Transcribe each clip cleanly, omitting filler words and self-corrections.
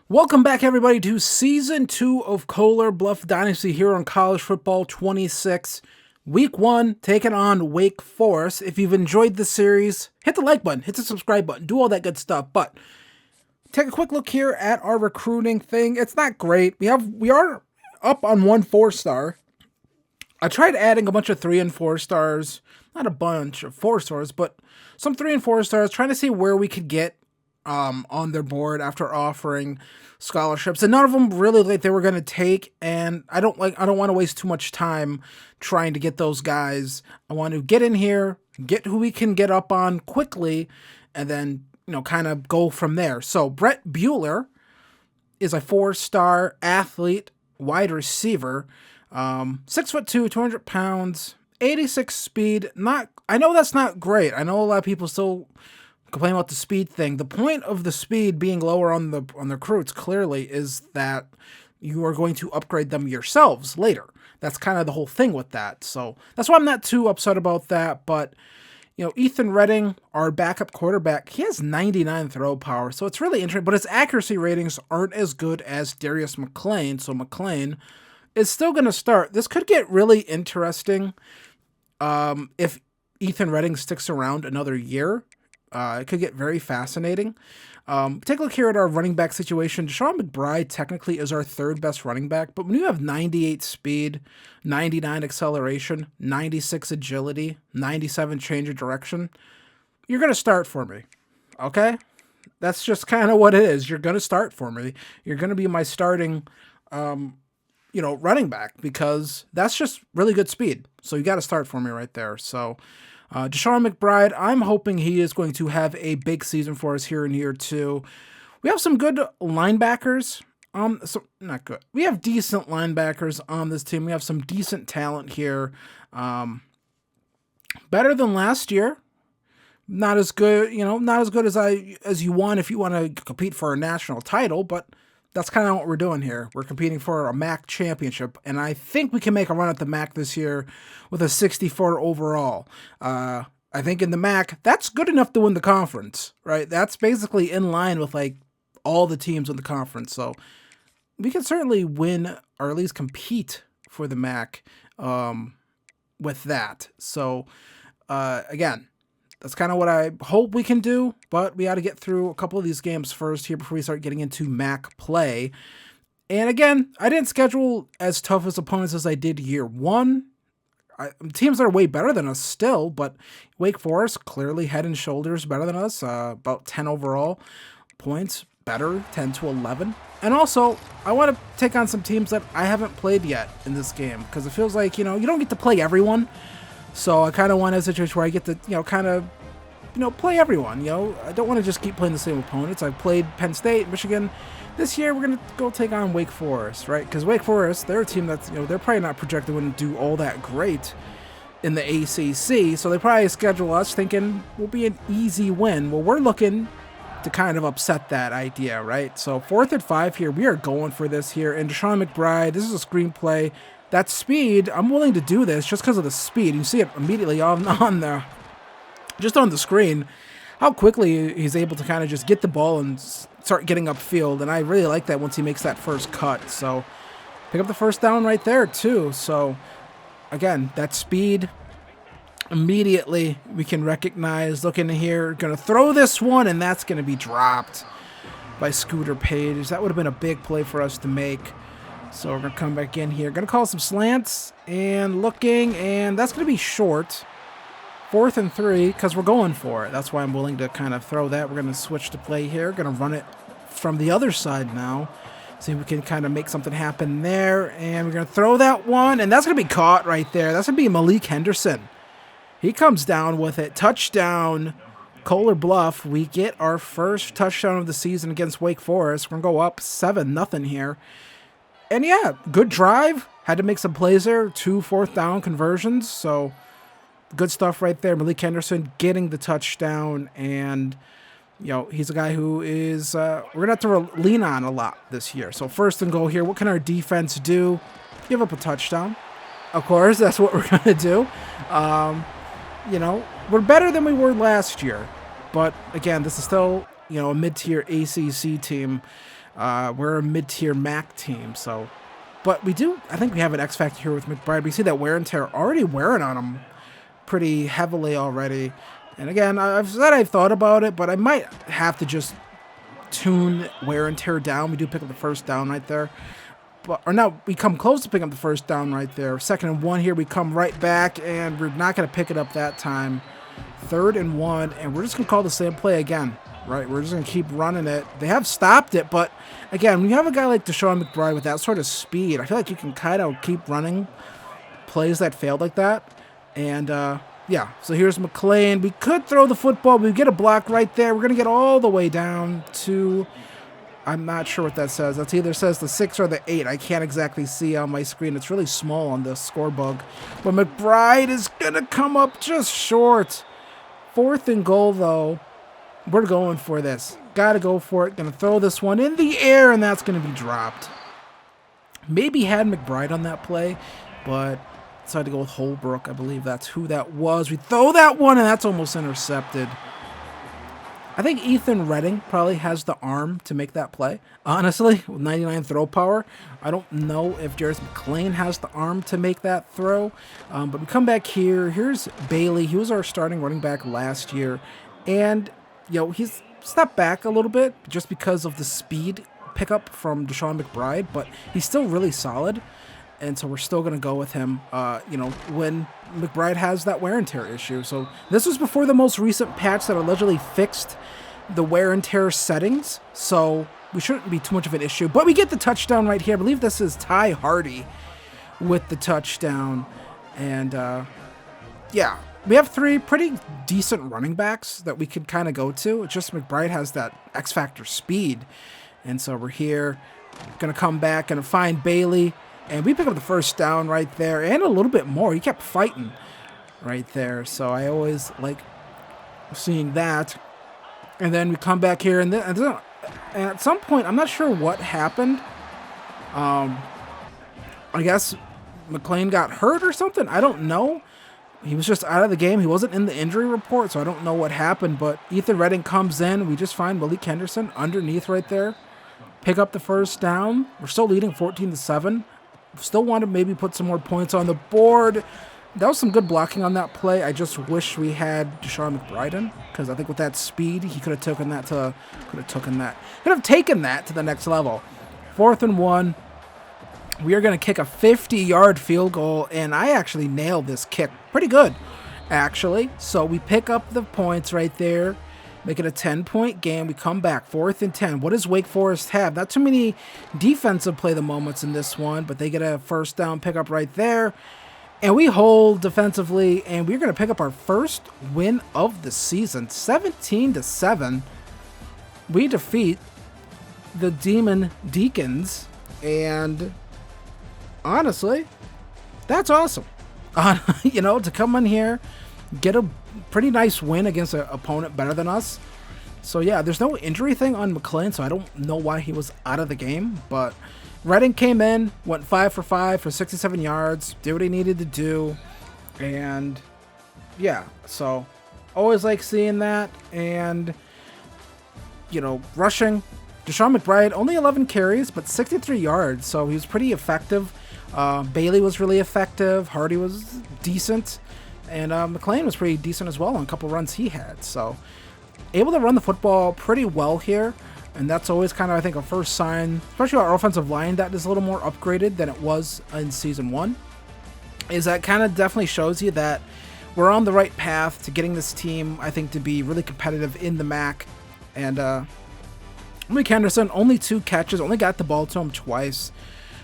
Welcome back, everybody, to Season 2 of Kohler Bluff Dynasty here on College Football 26. Week 1, taking on Wake Forest. If you've enjoyed the series, hit the like button, hit the subscribe button, do all that good stuff. But take a quick look here at our recruiting thing. It's not great. We are up on one 4-star. I tried adding a bunch of 3 and 4 stars. Not a bunch of 4 stars, but some 3 and 4 stars, trying to see where we could get on their board after offering scholarships, and none of them really like they were going to take. And I don't want to waste too much time trying to get those guys. I want to get in here, get who we can get up on quickly, and then kind of go from there. So Brett Bueller is a 4-star athlete, wide receiver, 6'2", 200 pounds, 86 speed. I know that's not great. I know a lot of people still complain about the speed thing. The point of the speed being lower on the recruits clearly is that you are going to upgrade them yourselves later. That's kind of the whole thing with that. So that's why I'm not too upset about that. But Ethan Redding, our backup quarterback, he has 99 throw power, so it's really interesting. But his accuracy ratings aren't as good as Darius McLean, so McLean is still going to start. This could get really interesting if Ethan Redding sticks around another year. It could get very fascinating. Take a look here at our running back situation. Deshaun McBride technically is our 3rd best running back, but when you have 98 speed, 99 acceleration, 96 agility, 97 change of direction, you're going to start for me. Okay? That's just kind of what it is. You're going to start for me. You're going to be my starting running back, because that's just really good speed. So you got to start for me right there. So Deshaun McBride, I'm hoping he is going to have a big season for us here in year 2. We have some good linebackers. Not good. We have decent linebackers on this team. We have some decent talent here. Better than last year. Not as good, not as good as you want if you want to compete for a national title, but that's kind of what we're doing here. We're competing for a MAC championship, and I think we can make a run at the MAC this year with a 64 overall. I think in the MAC, that's good enough to win the conference, right? That's basically in line with all the teams in the conference. So we can certainly win, or at least compete for the MAC with that. So again, that's kind of what I hope we can do, but we got to get through a couple of these games first here before we start getting into MAC play. And again, I didn't schedule as tough as opponents as I did year 1. Teams that are way better than us still, but Wake Forest clearly head and shoulders better than us, about 10 overall points better, 10 to 11. And also, I want to take on some teams that I haven't played yet in this game, because it feels like, you don't get to play everyone. So I kind of want a situation where I get to, play everyone. I don't want to just keep playing the same opponents. I've played Penn State, Michigan. This year, we're going to go take on Wake Forest, right? Because Wake Forest, they're a team that's, they're probably not projected to do all that great in the ACC. So they probably schedule us thinking we'll be an easy win. Well, we're looking to kind of upset that idea, right? So 4th and 5 here. We are going for this here. And Deshaun McBride, this is a screenplay. That speed, I'm willing to do this just because of the speed. You see it immediately on the screen, how quickly he's able to kind of just get the ball and start getting upfield. And I really like that once he makes that first cut. So pick up the first down right there too. So again, that speed, immediately we can recognize. Looking here, going to throw this one, and that's going to be dropped by Scooter Page. That would have been a big play for us to make. So we're going to come back in here. Going to call some slants and looking, and that's going to be short. 4th and 3, because we're going for it. That's why I'm willing to kind of throw that. We're going to switch to play here. Going to run it from the other side now. See if we can kind of make something happen there. And we're going to throw that one, and that's going to be caught right there. That's going to be Malik Henderson. He comes down with it. Touchdown, Kohler Bluff. We get our first touchdown of the season against Wake Forest. We're going to go up 7-0 here. And yeah, good drive. Had to make some plays there. 2 4th down conversions. So good stuff right there. Malik Henderson getting the touchdown. And, he's a guy who is, we're going to have to lean on a lot this year. So 1st and goal here. What can our defense do? Give up a touchdown. Of course, that's what we're going to do. We're better than we were last year. But again, this is still, a mid-tier ACC team. We're a mid-tier MAC team, so... But we do, I think we have an X factor here with McBride. We see that wear and tear already wearing on him pretty heavily already. And again, I've said I've thought about it, but I might have to just tune wear and tear down. We do pick up the first down right there. Or no, we come close to picking up the first down right there. 2nd and 1 here, we come right back, and we're not going to pick it up that time. 3rd and 1, and we're just going to call the same play again. Right, we're just going to keep running it. They have stopped it, but again, when you have a guy like Deshaun McBride with that sort of speed, I feel like you can kind of keep running plays that failed like that. And, yeah, so here's McLean. We could throw the football, but we get a block right there. We're going to get all the way down to, I'm not sure what that says. That either says the 6 or the 8. I can't exactly see on my screen. It's really small on the score bug. But McBride is going to come up just short. 4th and goal, though. We're going for this. Got to go for it. Going to throw this one in the air, and that's going to be dropped. Maybe had McBride on that play, but decided to go with Holbrook. I believe that's who that was. We throw that one, and that's almost intercepted. I think Ethan Redding probably has the arm to make that play. Honestly, with 99 throw power, I don't know if Jarvis McLean has the arm to make that throw. But we come back here. Here's Bailey. He was our starting running back last year, and he's stepped back a little bit just because of the speed pickup from Deshaun McBride, but he's still really solid, and so we're still going to go with him, when McBride has that wear and tear issue. So this was before the most recent patch that allegedly fixed the wear and tear settings, so we shouldn't be too much of an issue. But we get the touchdown right here. I believe this is Ty Hardy with the touchdown, and yeah. We have 3 pretty decent running backs that we could kind of go to. It's just McBride has that X-Factor speed. And so we're here, going to come back and find Bailey. And we pick up the first down right there and a little bit more. He kept fighting right there. So I always like seeing that. And then we come back here. And at some point, I'm not sure what happened. I guess McLean got hurt or something. I don't know. He was just out of the game. He wasn't in the injury report, so I don't know what happened. But Ethan Redding comes in. We just find Malik Henderson underneath right there. Pick up the first down. We're still leading 14-7. Still want to maybe put some more points on the board. That was some good blocking on that play. I just wish we had Deshaun McBride in, because I think with that speed, he could have taken that to the next level. 4th and 1. We are going to kick a 50-yard field goal, and I actually nailed this kick pretty good, actually. So we pick up the points right there, make it a 10-point game. We come back, 4th and 10. What does Wake Forest have? Not too many defensive play the moments in this one, but they get a first down pickup right there. And we hold defensively, and we're going to pick up our first win of the season, 17-7. We defeat the Demon Deacons, and honestly, that's awesome. To come in here, get a pretty nice win against an opponent better than us. So yeah, there's no injury thing on McLean, so I don't know why he was out of the game. But Redding came in, went 5 for 5 for 67 yards, did what he needed to do. And yeah, so always like seeing that. And, rushing. Deshaun McBride, only 11 carries, but 63 yards, so he was pretty effective. Bailey was really effective. Hardy was decent. And McLean was pretty decent as well on a couple runs he had. So able to run the football pretty well here. And that's always kind of, I think, a first sign, especially our offensive line that is a little more upgraded than it was in Season 1. Is that kind of definitely shows you that we're on the right path to getting this team, I think, to be really competitive in the MAC. And Malik Henderson, only 2 catches, only got the ball to him twice.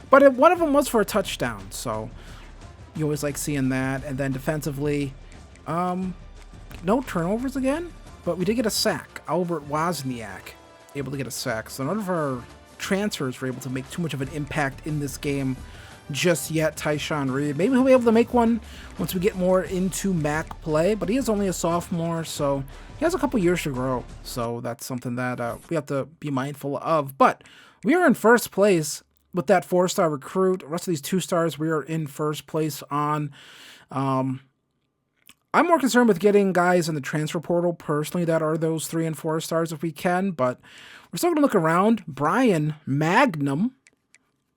But one of them was for a touchdown, so you always like seeing that. And then defensively, no turnovers again, but we did get a sack. Albert Wozniak able to get a sack. So none of our transfers were able to make too much of an impact in this game just yet. Tyshawn Reed, maybe he'll be able to make one once we get more into MAC play, but he is only a sophomore, so he has a couple years to grow. So that's something that we have to be mindful of. But we are in first place with that 4-star recruit. The rest of these 2 stars, we are in first place on. I'm more concerned with getting guys in the transfer portal personally that are those 3 and 4 stars if we can, but we're still going to look around. Brian Magnum.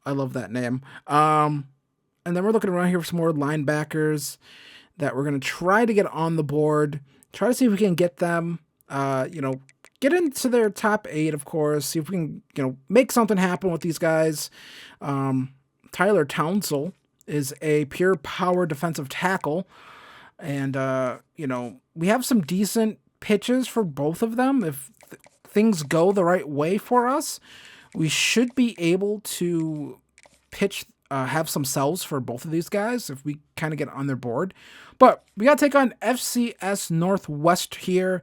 I love that name. And then we're looking around here for some more linebackers that we're going to try to get on the board. Try to see if we can get them, get into their top 8, of course. See if we can, make something happen with these guys. Tyler Townsell is a pure power defensive tackle. And, we have some decent pitches for both of them. If things go the right way for us, we should be able to pitch, have some sells for both of these guys if we kind of get on their board. But we got to take on FCS Northwest here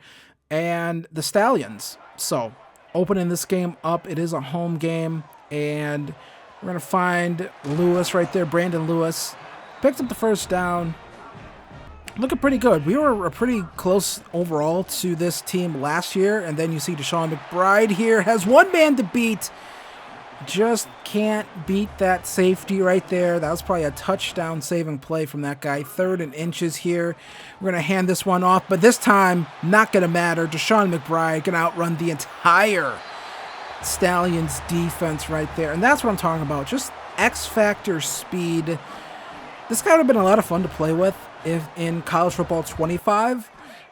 and the Stallions. So opening this game up, it is a home game. And we're going to find Lewis right there, Brandon Lewis. Picks up the first down. Looking pretty good. We were pretty close overall to this team last year. And then you see Deshaun McBride here has one man to beat. Just can't beat that safety right there. That was probably a touchdown saving play from that guy. 3rd and inches here. We're going to hand this one off. But this time, not going to matter. Deshaun McBride going to outrun the entire Stallions defense right there. And that's what I'm talking about. Just X-Factor speed. This guy would have been a lot of fun to play with if in college football 25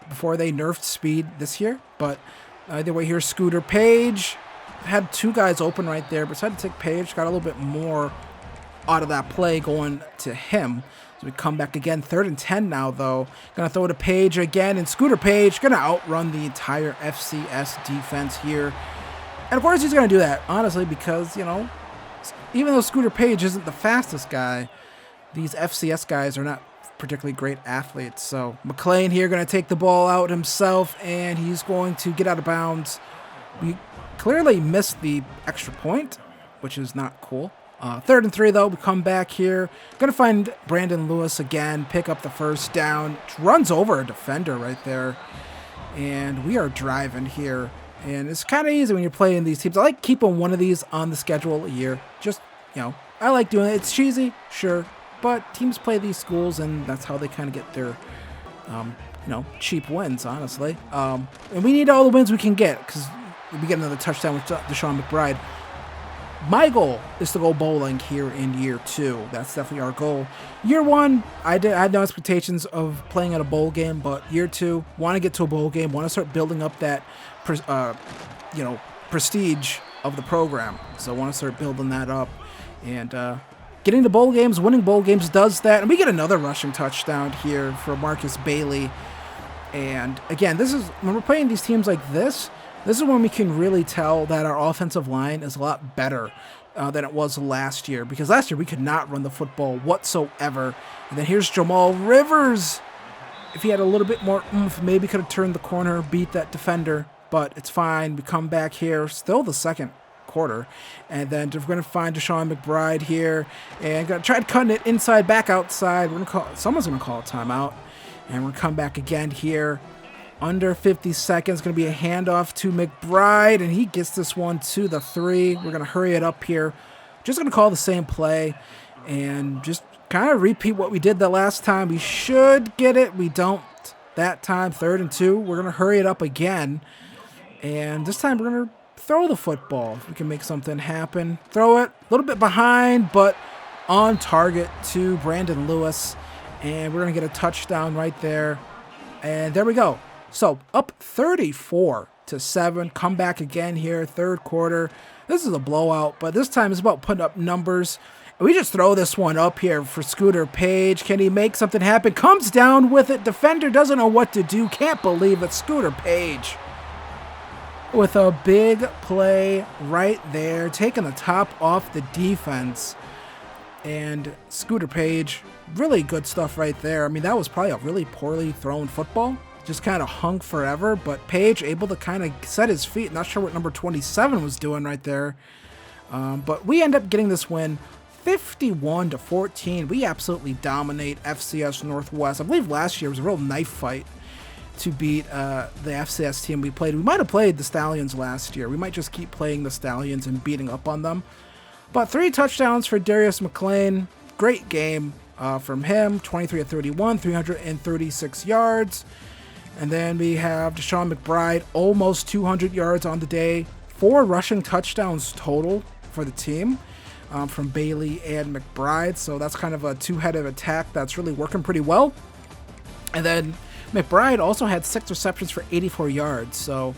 before they nerfed speed this year. But either way, here's Scooter Page. Had 2 guys open right there, but decided to take Page. Got a little bit more out of that play going to him. So we come back again. 3rd and 10 now, though. Going to throw to Page again, and Scooter Page going to outrun the entire FCS defense here. And of course he's going to do that, honestly, because, even though Scooter Page isn't the fastest guy, these FCS guys are not particularly great athletes. So McLean here going to take the ball out himself, and he's going to get out of bounds. We clearly missed the extra point, which is not cool. 3rd and 3, though. We come back here. Going to find Brandon Lewis again, pick up the first down. Runs over a defender right there. And we are driving here. And it's kind of easy when you're playing these teams. I like keeping one of these on the schedule a year. Just, I like doing it. It's cheesy, sure. But teams play these schools, and that's how they kind of get their, cheap wins, honestly. And we need all the wins we can get because we get another touchdown with Deshaun McBride. My goal is to go bowling here in year 2. That's definitely our goal. Year 1, I had no expectations of playing at a bowl game, but year 2, want to get to a bowl game, want to start building up that, prestige of the program. So I want to start building that up. And getting to bowl games, winning bowl games does that. And we get another rushing touchdown here for Marcus Bailey. And again, this is when we're playing these teams like this is when we can really tell that our offensive line is a lot better than it was last year. Because last year we could not run the football whatsoever. And then here's Jamal Rivers. If he had a little bit more oomph, maybe could have turned the corner, beat that defender. But it's fine. We come back here. Still the second quarter. And then we're going to find Deshaun McBride here. And going to try cutting it inside, back outside. Someone's going to call a timeout. And we're going to come back again here. Under 50 seconds, going to be a handoff to McBride, and he gets this one to the 3. We're going to hurry it up here. Just going to call the same play and just kind of repeat what we did the last time. We should get it. We don't that time. 3rd and 2. We're going to hurry it up again, and this time we're going to throw the football. If we can make something happen. Throw it a little bit behind, but on target to Brandon Lewis, and we're going to get a touchdown right there, and there we go. So up 34-7, come back again here, 3rd quarter. This is a blowout, but this time it's about putting up numbers. And we just throw this one up here for Scooter Page. Can he make something happen? Comes down with it. Defender doesn't know what to do. Can't believe it. Scooter Page with a big play right there, taking the top off the defense. And Scooter Page, really good stuff right there. I mean, that was probably a really poorly thrown football. Just kind of hung forever, but Page able to kind of set his feet. Not sure what number 27 was doing right there. But we end up getting this win 51-14. We absolutely dominate FCS Northwest. I believe last year was a real knife fight to beat the FCS team we played. We might have played the Stallions last year. We might just keep playing the Stallions and beating up on them. But 3 touchdowns for Darius McLean. Great game. from him, 23 of 31, 336 yards. And then we have Deshaun McBride, almost 200 yards on the day, 4 rushing touchdowns total for the team from Bailey and McBride. So that's kind of a two-headed attack that's really working pretty well. And then McBride also had 6 receptions for 84 yards. So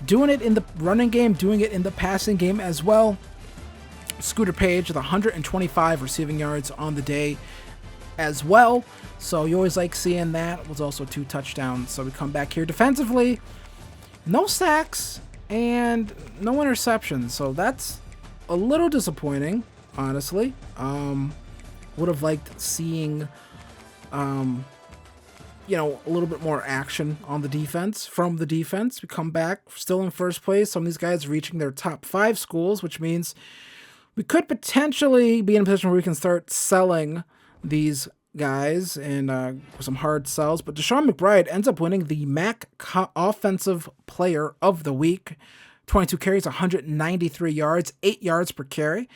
doing it in the running game, doing it in the passing game as well. Scooter Page with 125 receiving yards on the day as well. So you always like seeing that. It was also 2 touchdowns. So we come back here defensively. No sacks and no interceptions. So that's a little disappointing, honestly. Would have liked seeing, you know, a little bit more action on the defense, from the defense. We come back still in first place. Some of these guys reaching their top 5 schools, which means we could potentially be in a position where we can start selling these guys and some hard sells. But Deshaun McBride ends up winning the MAC Offensive Player of the Week. 22 carries, 193 yards, 8 yards per carry.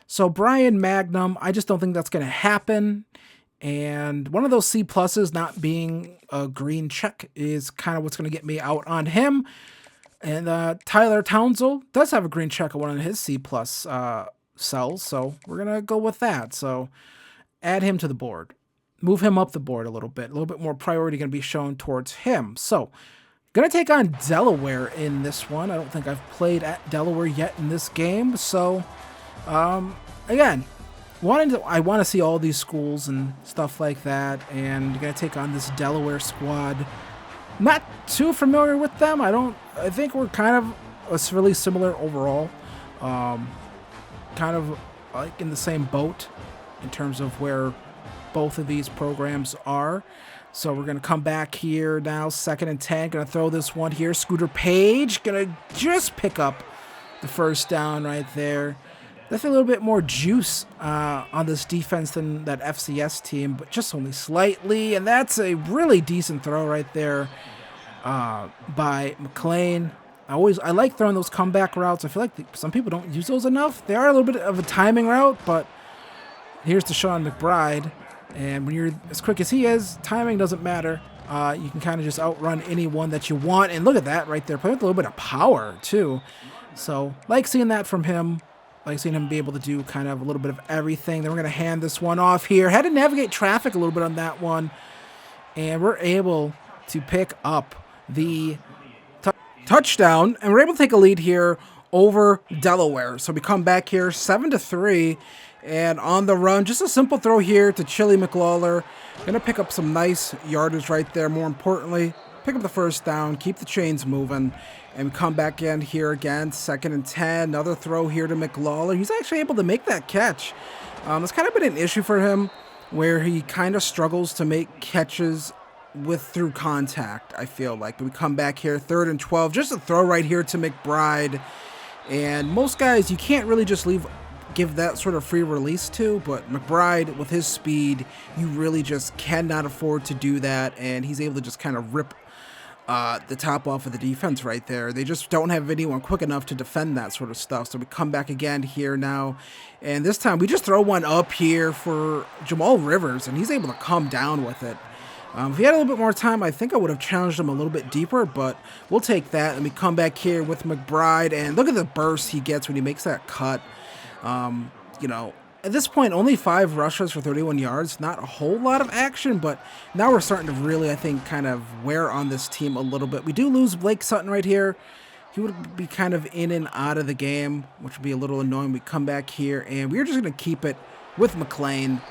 So Brian Magnum, I just don't think that's going to happen. And one of those C pluses not being a green check is kind of what's going to get me out on him. And Tyler Townsend does have a green check on one of his C plus cells, so we're going to go with that. So add him to the board. Move him up the board a little bit more priority going to be shown towards him. So going to take on Delaware in this one. I don't think I've played at Delaware yet in this game. So again, I want to see all these schools and stuff like that, and you're going to take on this Delaware squad. Not too familiar with them. I think we're kind of really similar overall. Kind of like in the same boat in terms of where both of these programs are. So we're going to come back here now, 2nd and 10. Going to throw this one here. Scooter Page going to just pick up the first down right there. That's a little bit more juice on this defense than that FCS team, but just only slightly. And that's a really decent throw right there by McLean. I like throwing those comeback routes. I feel like some people don't use those enough. They are a little bit of a timing route, but here's Deshaun McBride. And when you're as quick as he is, timing doesn't matter. You can kind of just outrun anyone that you want. And look at that right there. Play with a little bit of power, too. So, like seeing that from him. Like seeing him be able to do kind of a little bit of everything. Then we're going to hand this one off here. Had to navigate traffic a little bit on that one. And we're able to pick up the touchdown. And we're able to take a lead here over Delaware. So we come back here 7-3. And on the run, just a simple throw here to Chili McLawler. Going to pick up some nice yardage right there. More importantly, pick up the first down, keep the chains moving, and come back in here again, 2nd and 10. Another throw here to McLawler. He's actually able to make that catch. It's kind of been an issue for him where he kind of struggles to make catches through contact, I feel like. But we come back here, 3rd and 12. Just a throw right here to McBride. And most guys, you can't really just give that sort of free release to, but McBride, with his speed, you really just cannot afford to do that, and he's able to just kind of rip the top off of the defense right there. They just don't have anyone quick enough to defend that sort of stuff. So we come back again here now, and this time we just throw one up here for Jamal Rivers, and he's able to come down with it. If he had a little bit more time, I think I would have challenged him a little bit deeper, but we'll take that. And we come back here with McBride, and look at the burst he gets when he makes that cut. You know, at this point, only 5 rushes for 31 yards. Not a whole lot of action, but now we're starting to really, I think, kind of wear on this team a little bit. We do lose Blake Sutton right here. He would be kind of in and out of the game, which would be a little annoying. We come back here, and we're just going to keep it with McLean,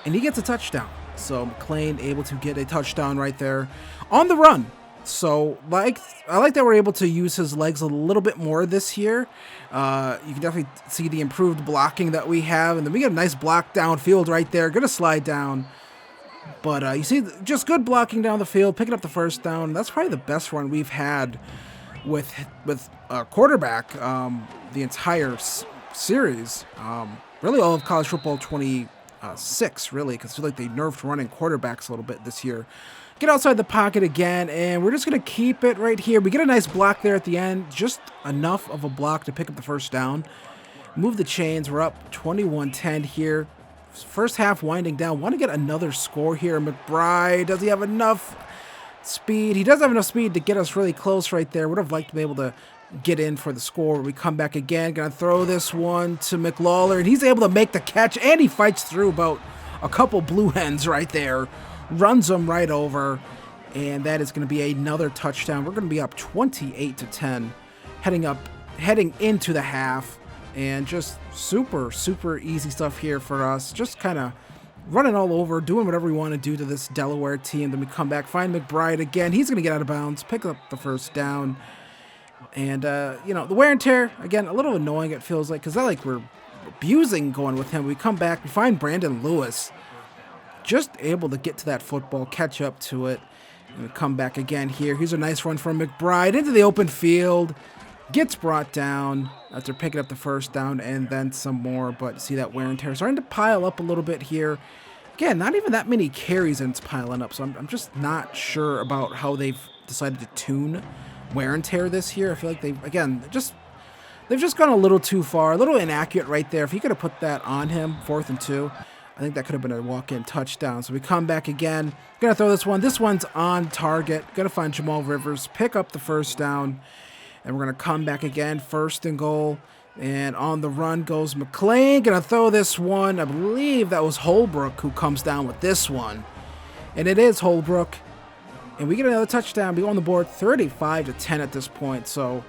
and he gets a touchdown. So McLean able to get a touchdown right there on the run. So I like that we're able to use his legs a little bit more this year. You can definitely see the improved blocking that we have. And then we get a nice block downfield right there. Going to slide down. But you see just good blocking down the field, picking up the first down. That's probably the best run we've had with a quarterback the entire series. Really all of college football 26, really, because I feel like they nerfed running quarterbacks a little bit this year. Get outside the pocket again, and we're just going to keep it right here. We get a nice block there at the end, just enough of a block to pick up the first down. Move the chains. We're up 21-10 here First half winding down. Want to get another score here. McBride, does he have enough speed? He does have enough speed to get us really close right there. Would have liked to be able to get in for the score. We come back again. Gonna throw this one to McLawler, and he's able to make the catch, and he fights through about a couple blue hens right there. Runs them right over, and that is going to be another touchdown. We're going to be up 28-10, heading into the half, and just super easy stuff here for us. Just kind of running all over, doing whatever we want to do to this Delaware team. Then we come back, find McBride again. He's going to get out of bounds, pick up the first down. And, you know, the wear and tear, again, a little annoying it feels like, because I like we're abusing going with him. We come back, we find Brandon Lewis, just able to get to that football, catch up to it. And we come back again here. Here's a nice run from McBride into the open field. Gets brought down after picking up the first down and then some more. But see that wear and tear starting to pile up a little bit here. Again, not even that many carries and it's piling up. So I'm just not sure about how they've decided to tune wear and tear this year. I feel like they've just gone a little too far, a little inaccurate right there. If he could have put that on him, 4th and 2, I think that could have been a walk-in touchdown. So we come back again. Gonna throw this one. This one's on target. Gonna find Jamal Rivers, pick up the first down, and we're gonna come back again. 1st and goal, and on the run goes McLean. Gonna throw this one. I believe that was Holbrook who comes down with this one, and it is Holbrook. And we get another touchdown. We go on the board 35-10 at this point. So,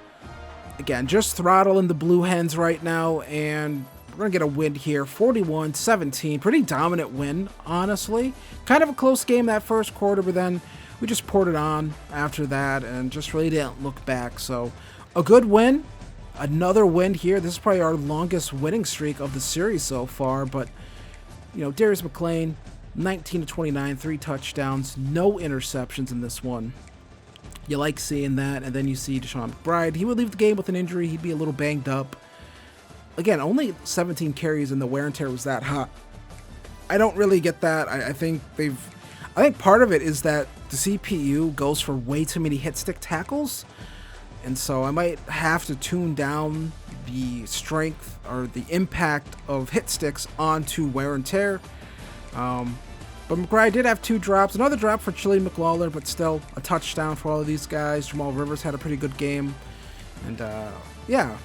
again, just throttling the Blue Hens right now. And we're going to get a win here. 41-17. Pretty dominant win, honestly. Kind of a close game that first quarter. But then we just poured it on after that. And just really didn't look back. So, a good win. Another win here. This is probably our longest winning streak of the series so far. But, you know, Darius McLean, 19-29, 3 touchdowns, no interceptions in this one. You like seeing that. And then you see Deshaun McBride. He would leave the game with an injury. He'd be a little banged up. Again, only 17 carries and the wear and tear was that hot. I don't really get that. I think part of it is that the CPU goes for way too many hit stick tackles. And so I might have to tune down the strength or the impact of hit sticks onto wear and tear. But McBride did have 2 drops. Another drop for Chili McLawler, but still a touchdown for all of these guys. Jamal Rivers had a pretty good game. And, yeah,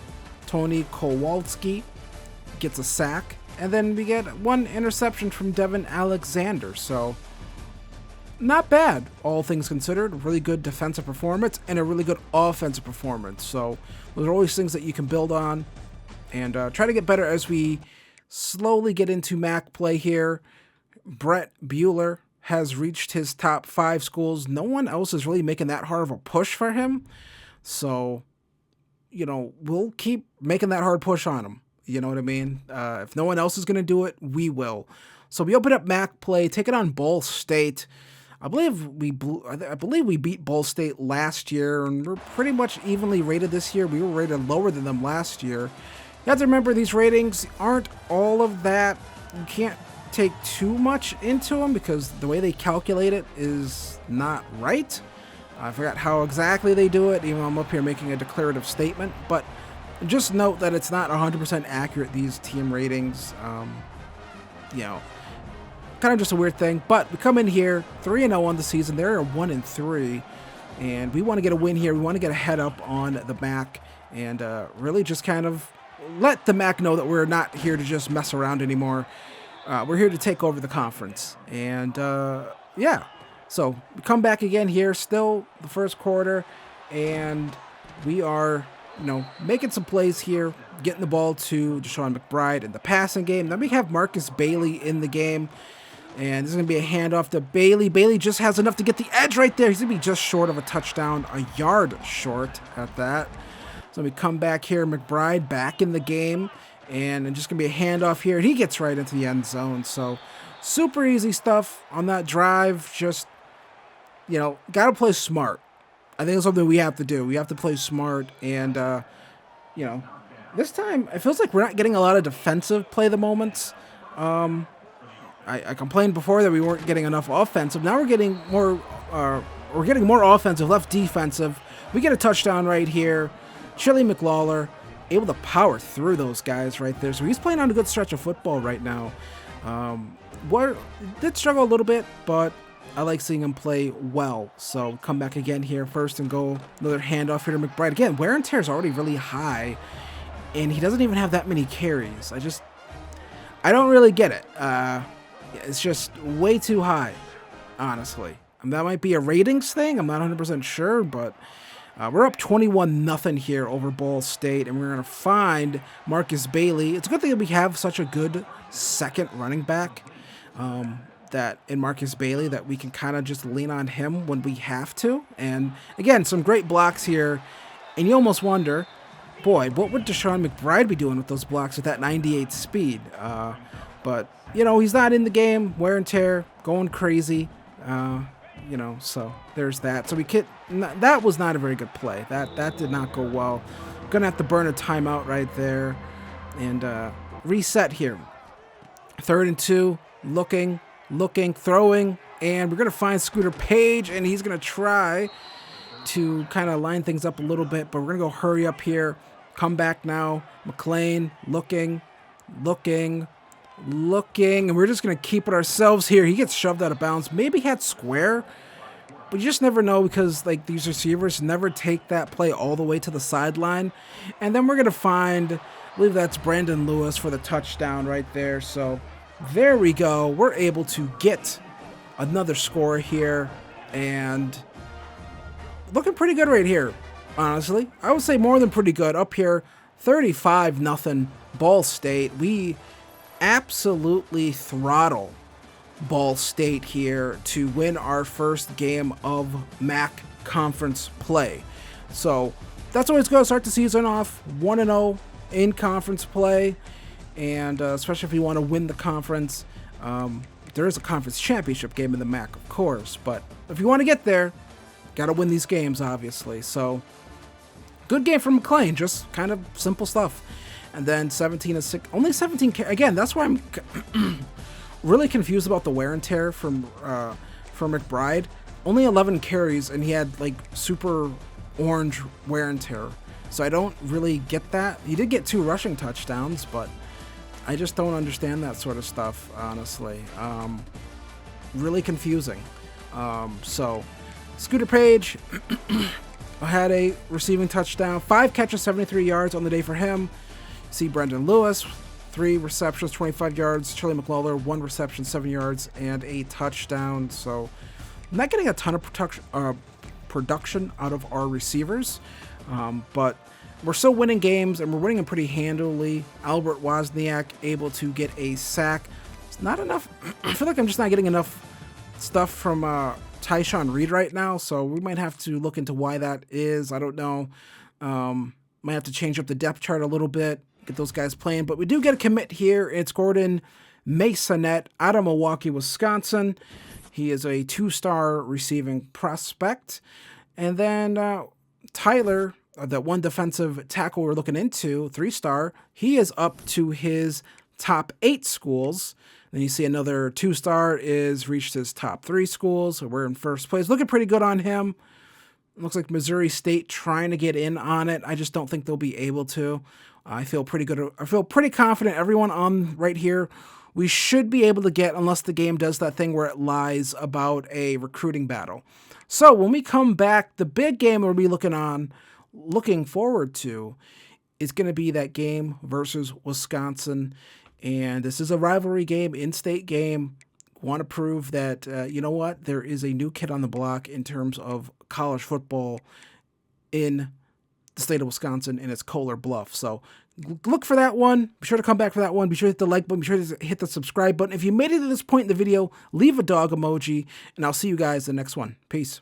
Tony Kowalski gets a sack. And then we get 1 interception from Devin Alexander. So, not bad, all things considered. Really good defensive performance and a really good offensive performance. So, those are always things that you can build on. And try to get better as we slowly get into MAC play here. Brett Bueller has reached his top 5 schools. No one else is really making that hard of a push for him. So, you know, we'll keep making that hard push on him. You know what I mean? If no one else is going to do it, we will. So we open up MAC play, take it on Ball State. I believe we beat Ball State last year, and we're pretty much evenly rated this year. We were rated lower than them last year. You have to remember these ratings aren't all of that. You can't take too much into them because the way they calculate it is not right. I forgot how exactly they do it, even though I'm up here making a declarative statement. But just note that it's not 100% accurate, these team ratings. You know, kind of just a weird thing. But we come in here 3-0 on the season. They're 1-3, and we want to get a win here. We want to get a head up on the MAC and really just kind of let the MAC know that we're not here to just mess around anymore. We're here to take over the conference. And, yeah. So, we come back again here, still the first quarter, and we are, you know, making some plays here, getting the ball to Deshaun McBride in the passing game. Then we have Marcus Bailey in the game, and this is going to be a handoff to Bailey. Bailey just has enough to get the edge right there. He's going to be just short of a touchdown, a yard short at that. So, we come back here, McBride back in the game. And it's just going to be a handoff here. And he gets right into the end zone. So, super easy stuff on that drive. Just, you know, got to play smart. I think it's something we have to do. We have to play smart. And, you know, this time it feels like we're not getting a lot of defensive play the moments. I complained before that we weren't getting enough offensive. Now we're getting more offensive, left defensive. We get a touchdown right here. Chili McLawler able to power through those guys right there. So he's playing on a good stretch of football right now. War did struggle a little bit, but I like seeing him play well. So come back again here, first and goal. Another handoff here to McBride. Again, wear and tear is already really high, and he doesn't even have that many carries. I don't really get it. It's just way too high, honestly. That might be a ratings thing. I'm not 100% sure, but we're up 21-0 here over Ball State, and we're going to find Marcus Bailey. It's a good thing that we have such a good second running back that in Marcus Bailey that we can kind of just lean on him when we have to. And again, some great blocks here, and you almost wonder, boy, what would Deshaun McBride be doing with those blocks with that 98 speed? But, you know, he's not in the game, wear and tear, going crazy. You know, so there's that. So that was not a very good play. That did not go well. Gonna have to burn a timeout right there and reset here. 3rd and 2, looking, throwing, and we're gonna find Scooter Page, and he's gonna try to kind of line things up a little bit, but we're gonna go hurry up here. Come back now. McLean looking, and we're just going to keep it ourselves here. He gets shoved out of bounds. Maybe he had square, but you just never know because like these receivers never take that play all the way to the sideline. And then we're going to find, I believe that's Brandon Lewis for the touchdown right there. So there we go. We're able to get another score here and looking pretty good right here, honestly. I would say more than pretty good. Up here, 35-0 Ball State. We absolutely throttle Ball State here to win our first game of MAC conference play. So that's always going to start the season off 1-0 in conference play, and especially if you want to win the conference. There is a conference championship game in the MAC, of course, but if you want to get there, got to win these games, obviously. So good game from McLean, just kind of simple stuff. And then 17-6, only 17. Again, that's why I'm really confused about the wear and tear from McBride. Only 11 carries, and he had like super orange wear and tear. So I don't really get that. He did get 2 rushing touchdowns, but I just don't understand that sort of stuff, honestly. Really confusing. So Scooter Page had a receiving touchdown, 5 catches, 73 yards on the day for him. See Brendan Lewis, 3 receptions, 25 yards. Charlie McLawler, 1 reception, 7 yards, and a touchdown. So I'm not getting a ton of production out of our receivers, but we're still winning games, and we're winning them pretty handily. Albert Wozniak able to get a sack. It's not enough. I feel like I'm just not getting enough stuff from Tyshawn Reed right now, so we might have to look into why that is. I don't know. Might have to change up the depth chart a little bit, get those guys playing. But we do get a commit here. It's Gordon Masonette out of Milwaukee, Wisconsin. He is a 2-star receiving prospect. And then Tyler, that one defensive tackle we're looking into, 3-star, he is up to his top 8 schools. Then you see another 2-star is reached his top 3 schools. So we're in first place. Looking pretty good on him. Looks like Missouri State trying to get in on it. I just don't think they'll be able to. I feel pretty good. I feel pretty confident everyone on right here, we should be able to get, unless the game does that thing where it lies about a recruiting battle. So when we come back, the big game we'll be looking forward to is going to be that game versus Wisconsin. And this is a rivalry game, in-state game. Want to prove that, you know what, there is a new kid on the block in terms of college football in the state of Wisconsin, and it's Kohler Bluff. So look for that one. Be sure to come back for that one. Be sure to hit the like button. Be sure to hit the subscribe button. If you made it to this point in the video, leave a dog emoji, and I'll see you guys in the next one. Peace.